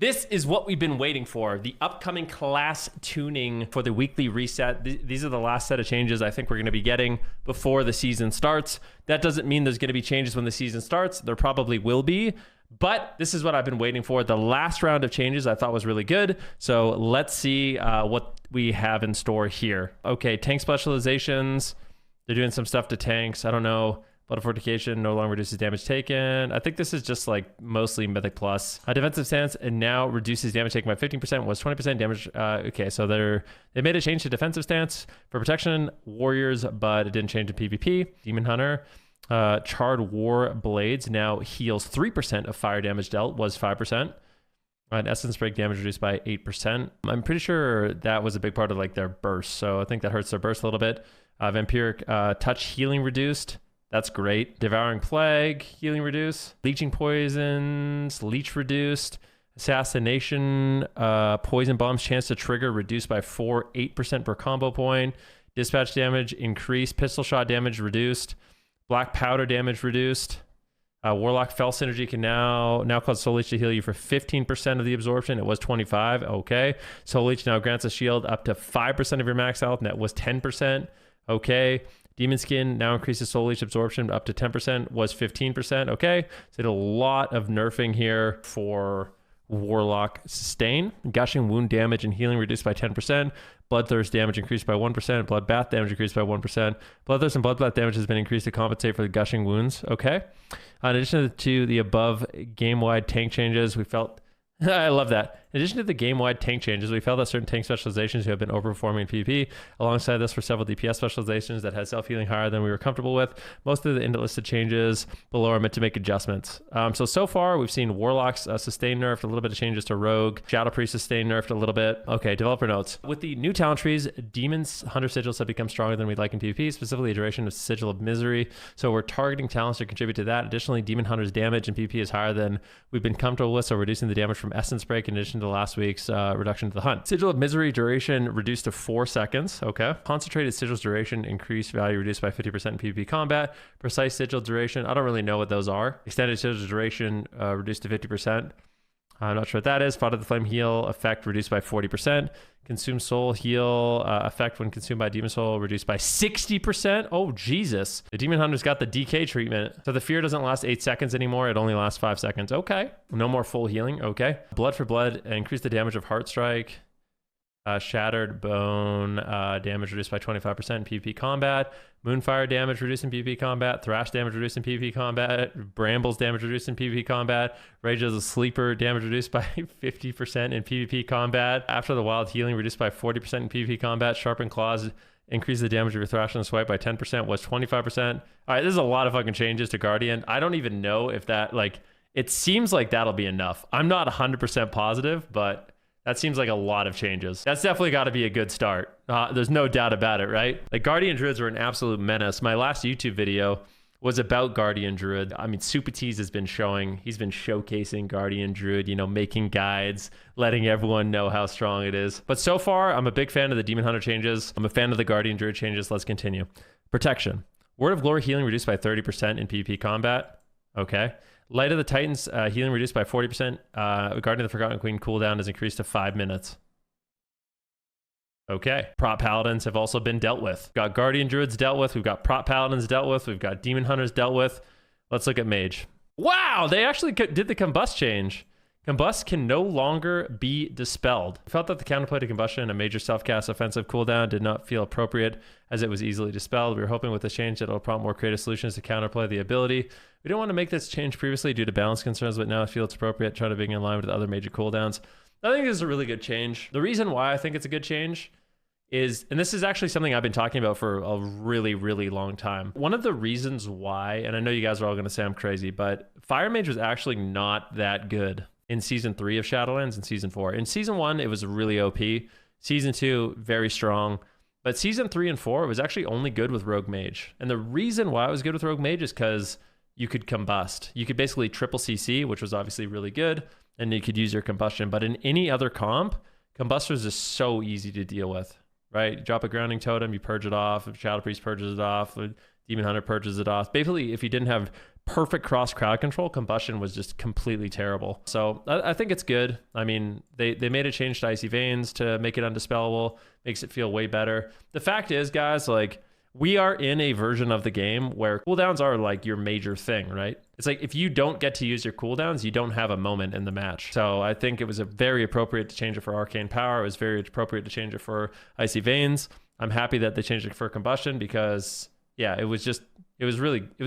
This is what we've been waiting for, the upcoming class tuning for the weekly reset. These are the last set of changes I think we're going to be getting before the season starts. That doesn't mean there's going to be changes when the season starts. There probably will be, but this is what I've been waiting for. The last round of changes I thought was really good. So let's see what we have in store here. Okay, tank specializations. They're doing some stuff to tanks. I don't know. Blood of Fortification no longer reduces damage taken. I think this is just like mostly Mythic Plus. A defensive stance and now reduces damage taken by 15%, was 20% damage. Okay, so they made a change to defensive stance for protection warriors, but it didn't change to PvP. Demon Hunter. Charred War Blades now heals 3% of fire damage dealt, was 5%. And Essence Break damage reduced by 8%. I'm pretty sure that was a big part of like their burst, so I think that hurts their burst a little bit. Vampiric Touch healing reduced. That's great. Devouring Plague, healing reduce. Leeching Poisons, leech reduced. Assassination, poison bombs chance to trigger reduced by 8% per combo point. Dispatch damage increased. Pistol shot damage reduced. Black powder damage reduced. Warlock Fell Synergy can now cause Soul Leech to heal you for 15% of the absorption. It was 25. Okay. Soul Leech now grants a shield up to 5% of your max health, and that was 10%. Okay. Demon Skin now increases Soul Leech absorption up to 10%, was 15%. Okay, so did a lot of nerfing here for Warlock Sustain. Gushing Wound damage and healing reduced by 10%. Bloodthirst damage increased by 1%. Bloodbath damage increased by 1%. Bloodthirst and Bloodbath damage has been increased to compensate for the Gushing Wounds. Okay. In addition to the above game-wide tank changes, we felt... I love that. In addition to the game-wide tank changes, we felt that certain tank specializations who have been overperforming in PvP. Alongside this were several DPS specializations that had self-healing higher than we were comfortable with. Most of the listed changes below are meant to make adjustments. So far, we've seen Warlocks sustain nerfed, a little bit of changes to Rogue. Shadow Priest sustain nerfed a little bit. Okay, developer notes. With the new talent trees, Demons Hunter Sigils have become stronger than we'd like in PvP, specifically a duration of Sigil of Misery. So we're targeting talents to contribute to that. Additionally, Demon Hunter's damage in PvP is higher than we've been comfortable with, so reducing the damage from Essence Break in addition to last week's reduction to the hunt. Sigil of Misery duration reduced to 4 seconds. Okay. Concentrated Sigil's duration increased value reduced by 50% in PvP combat. Precise Sigil duration, I don't really know what those are. Extended Sigil duration reduced to 50%. I'm not sure what that is. Fought of the Flame heal effect reduced by 40%. Consume Soul heal effect when consumed by Demon Soul reduced by 60%. Oh, Jesus. The Demon Hunter's got the DK treatment. So the fear doesn't last 8 seconds anymore. It only lasts 5 seconds. Okay. No more full healing. Okay. Blood for Blood. Increase the damage of Heart Strike. Shattered Bone damage reduced by 25% in PvP combat. Moonfire damage reduced in PvP combat. Thrash damage reduced in PvP combat. Brambles damage reduced in PvP combat. Rage as a Sleeper damage reduced by 50% in PvP combat. After the Wild healing reduced by 40% in PvP combat. Sharpened Claws increase the damage of your Thrash and Swipe by 10%, was 25%. All right, this is a lot of fucking changes to Guardian. I don't even know if that, like, it seems like that'll be enough. I'm not 100% positive, but that seems like a lot of changes. That's definitely got to be a good start. There's no doubt about it, right? Like, Guardian Druids were an absolute menace. My last YouTube video was about Guardian Druid. I mean, Supatees has been he's been showcasing Guardian Druid, you know, making guides, letting everyone know how strong it is. But so far, I'm a big fan of the Demon Hunter changes. I'm a fan of the Guardian Druid changes. Let's continue. Protection. Word of Glory healing reduced by 30% in PvP combat. Okay. Light of the Titans healing reduced by 40%. Guardian of the Forgotten Queen cooldown is increased to 5 minutes. Okay. Prop Paladins have also been dealt with. We've got Guardian Druids dealt with. We've got Prop Paladins dealt with. We've got Demon Hunters dealt with. Let's look at Mage. Wow, they actually did the Combust change. Combust can no longer be dispelled. I felt that the counterplay to Combustion, a major self-cast offensive cooldown, did not feel appropriate as it was easily dispelled. We were hoping with this change that it'll prompt more creative solutions to counterplay the ability. We didn't want to make this change previously due to balance concerns, but now I feel it's appropriate, trying to be in line with other major cooldowns. I think this is a really good change. The reason why I think it's a good change is, and this is actually something I've been talking about for a really, really long time. One of the reasons why, and I know you guys are all going to say I'm crazy, but Fire Mage was actually not that good in Season 3 of Shadowlands and Season 4. In Season 1, it was really OP. Season 2, very strong. But Season 3 and 4, it was actually only good with Rogue Mage. And the reason why it was good with Rogue Mage is because you could combust. You could basically triple CC, which was obviously really good, and you could use your combustion. But in any other comp, combustors is so easy to deal with. Right? You drop a grounding totem, you purge it off. If Shadow Priest purges it off, Demon Hunter purges it off. Basically, if you didn't have perfect cross crowd control. Combustion was just completely terrible. So I think it's good. I mean, they made a change to Icy Veins to make it undispellable, makes it feel way better. The fact is, guys, like, we are in a version of the game where cooldowns are like your major thing, right? It's like if you don't get to use your cooldowns, you don't have a moment in the match. So I think it was very appropriate to change it for Arcane Power. It was very appropriate to change it for Icy Veins. I'm happy that they changed it for Combustion because, yeah, it was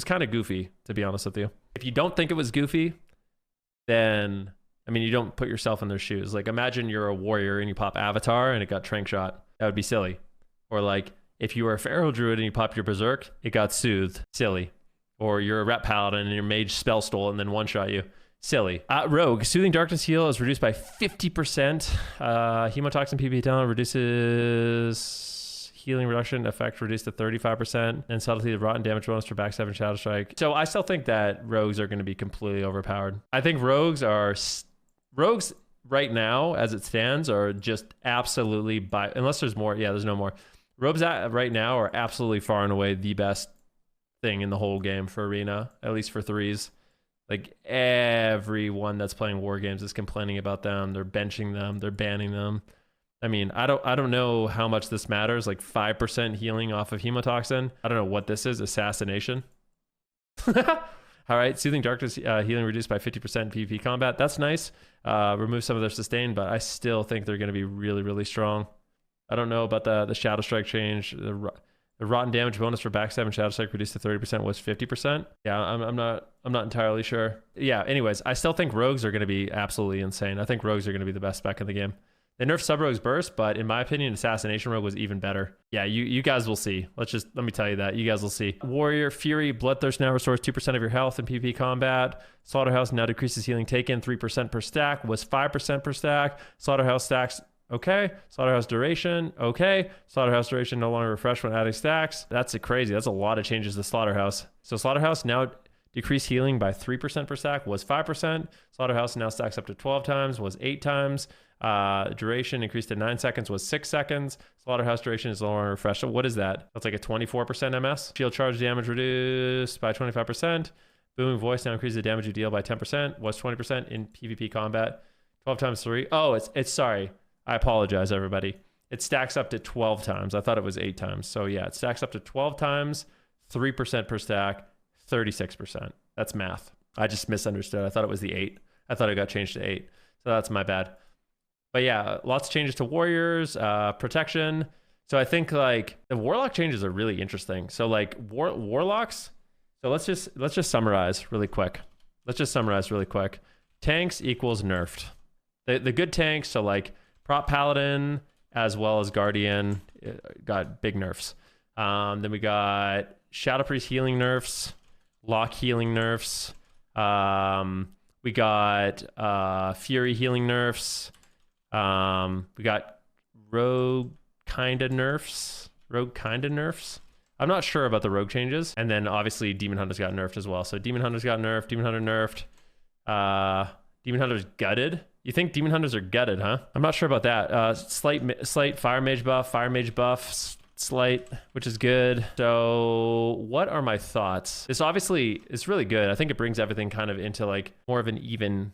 kind of goofy, to be honest with you. If you don't think it was goofy, then, I mean, you don't put yourself in their shoes. Like, imagine you're a warrior and you pop Avatar and it got Trank Shot. That would be silly. Or like, if you were a Feral Druid and you popped your Berserk, it got Soothed. Silly. Or you're a Rep Paladin and your Mage Spell Stole and then one-shot you. Silly. Rogue, Soothing Darkness heal is reduced by 50%. Hemotoxin PvP down reduces healing reduction effect reduced to 35%. And Subtlety of Rotten damage bonus for backstab and Shadow Strike. So I still think that Rogues are going to be completely overpowered. I think Rogues right now, as it stands, are just absolutely unless there's more. Yeah, there's no more. Rogues right now are absolutely far and away the best thing in the whole game for Arena, at least for threes. Like, everyone that's playing war games is complaining about them. They're benching them. They're banning them. I mean, I don't know how much this matters. Like 5% healing off of Hemotoxin. I don't know what this is. Assassination. All right, Soothing Darkness healing reduced by 50% PvP combat. That's nice. Remove some of their sustain, but I still think they're going to be really, really strong. I don't know about the Shadow Strike change. The rotten damage bonus for backstab and Shadow Strike reduced to 30% was 50%. Yeah, I'm not entirely sure. Yeah, anyways, I still think Rogues are going to be absolutely insane. I think Rogues are going to be the best spec in the game. They nerfed Sub-Rogues Burst, but in my opinion, Assassination Rogue was even better. Yeah, you guys will see. Let me tell you that. You guys will see. Warrior Fury Bloodthirst now restores 2% of your health in PvP combat. Slaughterhouse now decreases healing taken 3% per stack, was 5% per stack. Slaughterhouse stacks, okay. Slaughterhouse duration, okay. Slaughterhouse duration no longer refreshed when adding stacks. That's crazy. That's a lot of changes to Slaughterhouse. So Slaughterhouse now decreased healing by 3% per stack, was 5%. Slaughterhouse now stacks up to 12 times, was 8 times. Duration increased to 9 seconds, was 6 seconds. Slaughterhouse duration is no longer refreshed. So what is that? That's like a 24% MS. Shield charge damage reduced by 25%. Booming voice now increases the damage you deal by 10%, was 20% in PvP combat. 12 times 3. Oh, it's sorry. I apologize, everybody. It stacks up to 12 times. I thought it was 8 times. So yeah, it stacks up to 12 times, 3% per stack, 36%. That's math. I just misunderstood. I thought it was the 8. I thought it got changed to 8. So that's my bad. But yeah, lots of changes to warriors, protection. So I think like the warlock changes are really interesting. So like warlocks. So let's just summarize really quick. Tanks equals nerfed. The good tanks, so like Prop Paladin as well as Guardian, got big nerfs. Then we got Shadow Priest healing nerfs, Lock healing nerfs. We got Fury healing nerfs. We got Rogue kind of nerfs. I'm not sure about the Rogue changes. And then obviously Demon Hunters got nerfed as well. So Demon Hunters got nerfed, Demon Hunter nerfed. Demon Hunters gutted. You think Demon Hunters are gutted, huh? I'm not sure about that. Slight Fire Mage buff, slight, which is good. So what are my thoughts? This obviously is really good. I think it brings everything kind of into like more of an even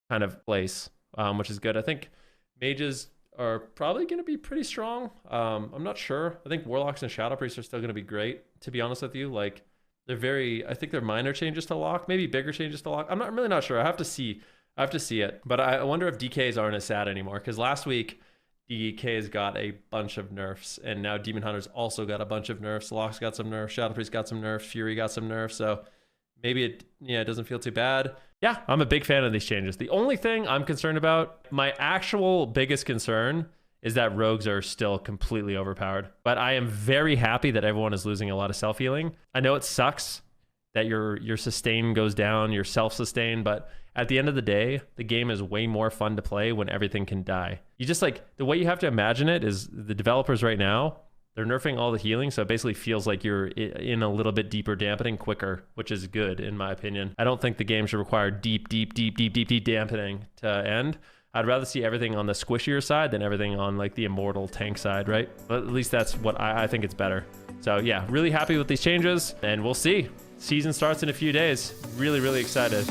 kind of place, which is good. I think mages are probably going to be pretty strong. I'm not sure. I think warlocks and shadow priests are still going to be great, to be honest with you. Like I think they're minor changes to lock, maybe bigger changes to lock. I'm really not sure. I have to see it. But I wonder if DKs aren't as sad anymore, because last week DKs got a bunch of nerfs, and now Demon Hunters also got a bunch of nerfs. Locks got some nerfs, Shadow Priest got some nerfs, Fury got some nerfs. So maybe it doesn't feel too bad. Yeah, I'm a big fan of these changes. The only thing I'm concerned about, my actual biggest concern, is that rogues are still completely overpowered. But I am very happy that everyone is losing a lot of self-healing. I know it sucks that your sustain goes down, your self-sustain, but at the end of the day, the game is way more fun to play when everything can die. You just like, the way you have to imagine it is the developers right now, they're nerfing all the healing, so it basically feels like you're in a little bit deeper dampening quicker, which is good in my opinion. I don't think the game should require deep dampening to end. I'd rather see everything on the squishier side than everything on like the immortal tank side, right? But at least that's what I think it's better. So yeah, really happy with these changes, and we'll see. Season starts in a few days. Really, really excited.